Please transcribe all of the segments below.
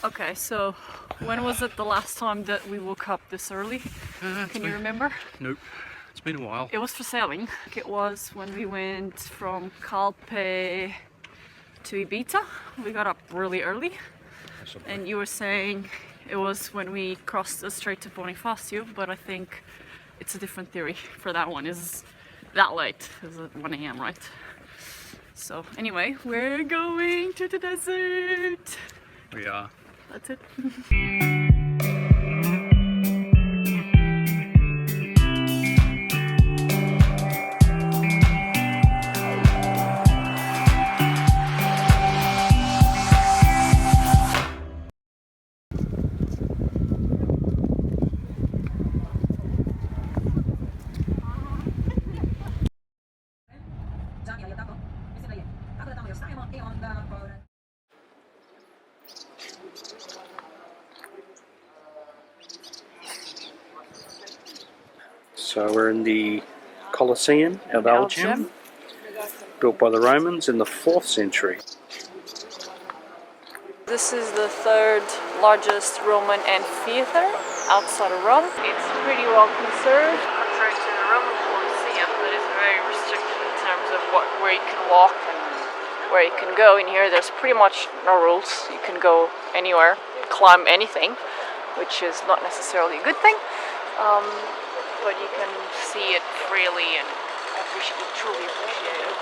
Okay, so when was it the last time that we woke up this early? Can you remember? Nope, it's been a while. It was for sailing. It was when we went from Calpe to Ibiza. We got up really early. And you were saying it was when we crossed the Strait of Bonifacio, but I think it's a different theory for that one. Is that late? Is it 1 AM, right? So anyway, we're going to the desert. We are. That's it. So we're in the Coliseum of El-Jem, built by the Romans in the 4th century. This is the third largest Roman amphitheatre outside of Rome. It's pretty well conserved compared to the Rome Coliseum, but it's very restricted in terms of where you can walk and where you can go. In here there's pretty much no rules. You can go anywhere, climb anything, which is not necessarily a good thing. But you can see it freely and truly appreciate it.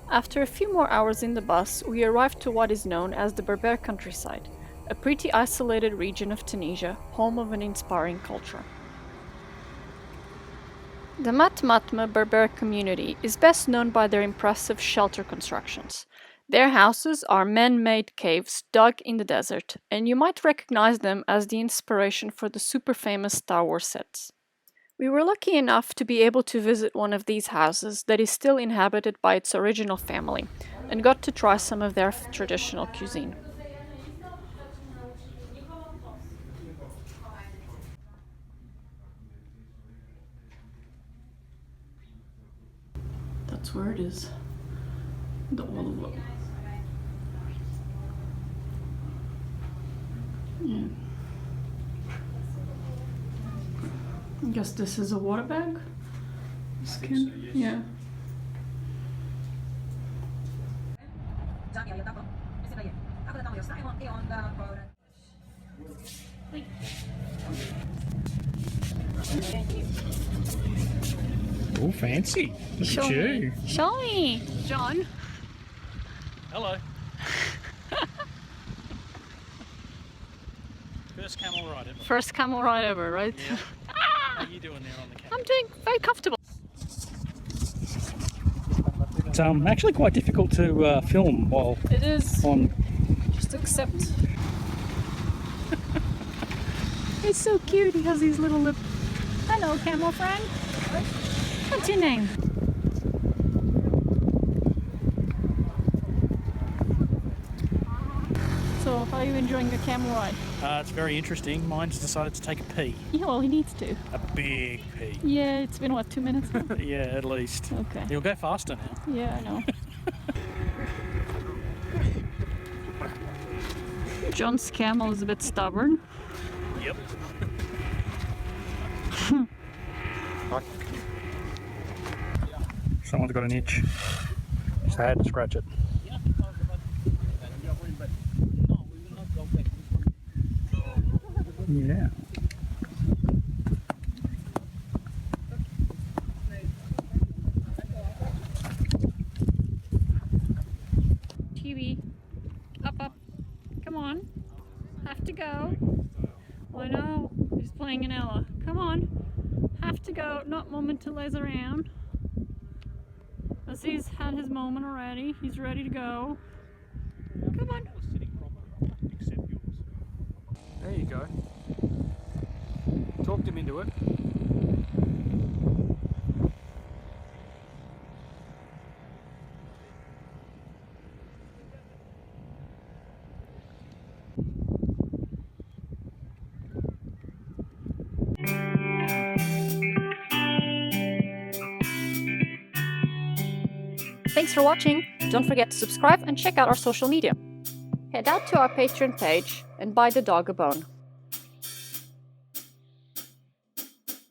After a few more hours in the bus, we arrived to what is known as the Berber Countryside, a pretty isolated region of Tunisia, home of an inspiring culture. The Matmata Berber community is best known by their impressive shelter constructions. Their houses are man-made caves dug in the desert, and you might recognize them as the inspiration for the super famous Star Wars sets. We were lucky enough to be able to visit one of these houses that is still inhabited by its original family, and got to try some of their traditional cuisine. That's where it is. The olive. Yeah. I guess this is a water bag? Skin? So, yes. Yeah. Oh, fancy. Look at you. Show me, John. Hello. First camel ride ever. First camel ride ever, right? Yeah. How are you doing there on the camel? I'm doing very comfortable. It's actually quite difficult to film while it is on. Just accept. It's so cute. He has these little lip. Hello, camel friend. What's your name? So, how are you enjoying the camel ride? It's very interesting. Mine's decided to take a pee. Yeah, well, he needs to. A big pee. Yeah, it's been what, 2 minutes now? Yeah, at least. Okay. You'll go faster now. Yeah, I know. John's camel is a bit stubborn. Yep. Someone's got an itch. Just had to scratch it. Yeah. TV. Up. Come on. Have to go. I know. He's playing an Ella. Come on. Have to go. Not moment to laze around. As he's had his moment already. He's ready to go. Come on. There you go. Talked him into it. Thanks for watching. Don't forget to subscribe and check out our social media. Head out to our Patreon page and buy the dog a bone.